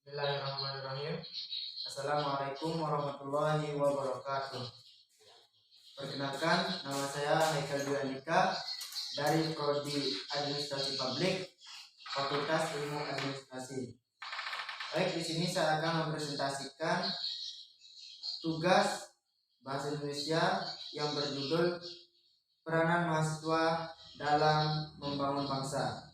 Bismillahirrahmanirrahim. Assalamualaikum warahmatullahi wabarakatuh. Perkenalkan, nama saya Haikal Dwi Andika dari Prodi Administrasi Publik, Fakultas Ilmu Administrasi. Baik, di sini saya akan mempresentasikan tugas Bahasa Indonesia yang berjudul Peranan Mahasiswa dalam Membangun Bangsa.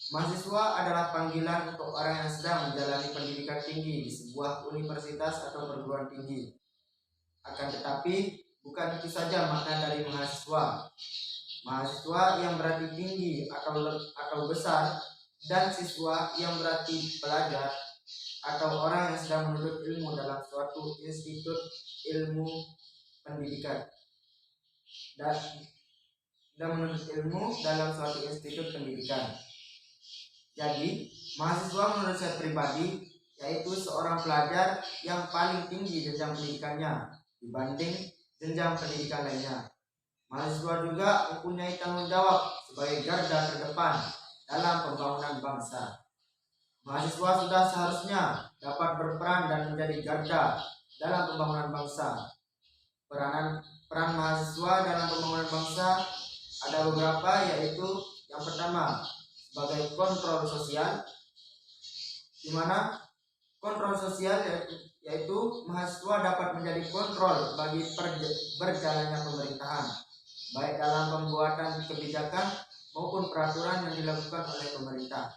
Mahasiswa adalah panggilan untuk orang yang sedang menjalani pendidikan tinggi di sebuah universitas atau perguruan tinggi. Akan tetapi, bukan itu saja makna dari mahasiswa. Mahasiswa yang berarti tinggi atau besar, dan siswa yang berarti pelajar atau orang yang sedang menuntut ilmu dalam suatu institut ilmu pendidikan. Dan menuntut ilmu dalam suatu institut pendidikan. Jadi, mahasiswa menurut saya pribadi yaitu seorang pelajar yang paling tinggi jenjang pendidikannya dibanding jenjang pendidikan lainnya. Mahasiswa juga mempunyai tanggung jawab sebagai garda terdepan dalam pembangunan bangsa. Mahasiswa sudah seharusnya dapat berperan dan menjadi garda dalam pembangunan bangsa. Peran mahasiswa dalam pembangunan bangsa ada beberapa, yaitu yang pertama sebagai kontrol sosial, di mana kontrol sosial yaitu mahasiswa dapat menjadi kontrol bagi berjalannya pemerintahan, baik dalam pembuatan kebijakan maupun peraturan yang dilakukan oleh pemerintah.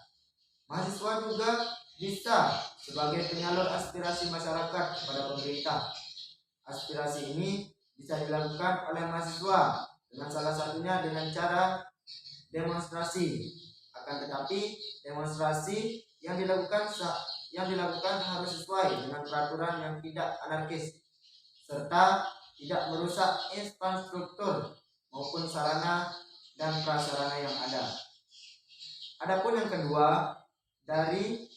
Mahasiswa juga bisa sebagai penyalur aspirasi masyarakat kepada pemerintah. Aspirasi ini bisa dilakukan oleh mahasiswa dengan salah satunya dengan cara demonstrasi. Akan tetapi demonstrasi yang dilakukan harus sesuai dengan peraturan yang tidak anarkis serta tidak merusak infrastruktur maupun sarana dan prasarana yang ada. Adapun yang kedua dari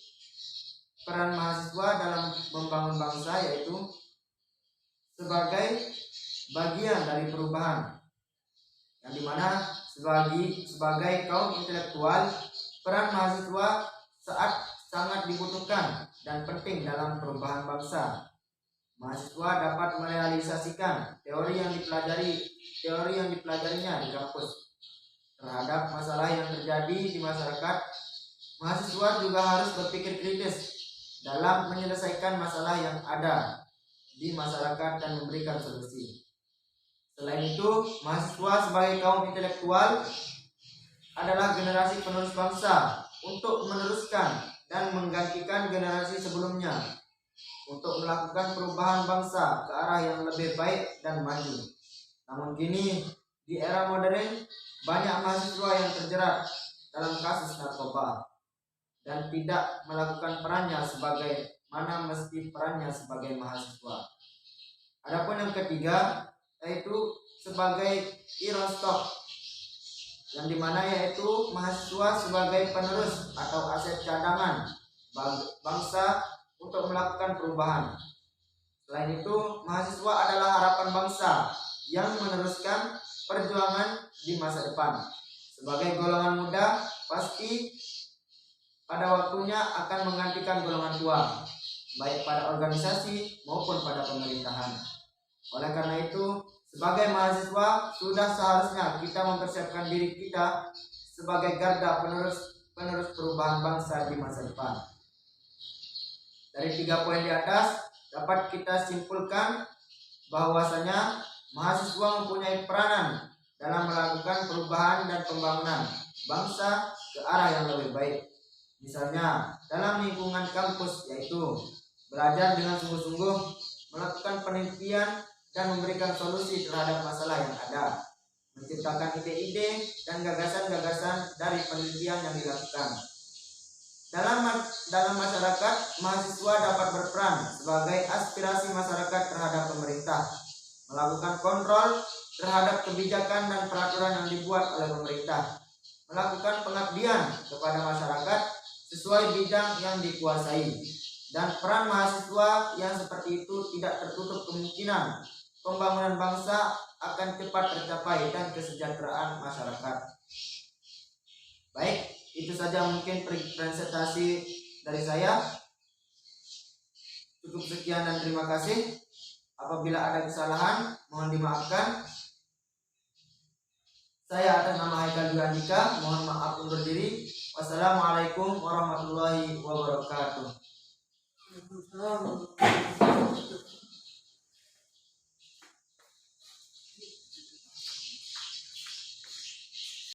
peran mahasiswa dalam membangun bangsa yaitu sebagai bagian dari perubahan, yang dimana sebagai kaum intelektual, peran mahasiswa sangat dibutuhkan dan penting dalam perubahan bangsa. Mahasiswa dapat merealisasikan teori yang dipelajarinya di kampus terhadap masalah yang terjadi di masyarakat. Mahasiswa juga harus berpikir kritis dalam menyelesaikan masalah yang ada di masyarakat dan memberikan solusi. Selain itu, mahasiswa sebagai kaum intelektual adalah generasi penerus bangsa untuk meneruskan dan menggantikan generasi sebelumnya untuk melakukan perubahan bangsa ke arah yang lebih baik dan maju. Namun kini, di era modern, banyak mahasiswa yang terjerat dalam kasus narkoba dan tidak melakukan perannya sebagai mana mesti perannya sebagai mahasiswa. Adapun yang ketiga yaitu sebagai irostok, yang dimana yaitu mahasiswa sebagai penerus atau aset cadangan bangsa untuk melakukan perubahan. Selain itu, mahasiswa adalah harapan bangsa yang meneruskan perjuangan di masa depan. Sebagai golongan muda, pasti pada waktunya akan menggantikan golongan tua, baik pada organisasi maupun pada pemerintahan. Oleh karena itu, sebagai mahasiswa sudah seharusnya kita mempersiapkan diri kita sebagai garda penerus perubahan bangsa di masa depan. Dari 3 poin di atas dapat kita simpulkan bahwasanya mahasiswa mempunyai peranan dalam melakukan perubahan dan pembangunan bangsa ke arah yang lebih baik. Misalnya dalam lingkungan kampus, yaitu belajar dengan sungguh-sungguh, melakukan penelitian dan memberikan solusi terhadap masalah yang ada, menciptakan ide-ide dan gagasan-gagasan dari penelitian yang dilakukan. Dalam masyarakat, mahasiswa dapat berperan sebagai aspirasi masyarakat terhadap pemerintah, melakukan kontrol terhadap kebijakan dan peraturan yang dibuat oleh pemerintah, melakukan pengabdian kepada masyarakat sesuai bidang yang dikuasai. Dan peran mahasiswa yang seperti itu tidak tertutup kemungkinan pembangunan bangsa akan cepat tercapai dan kesejahteraan masyarakat. Baik, itu saja mungkin presentasi dari saya. Cukup sekian dan terima kasih. Apabila ada kesalahan, mohon dimaafkan. Saya atas nama Haikal Dwi Andika mohon maaf undur diri.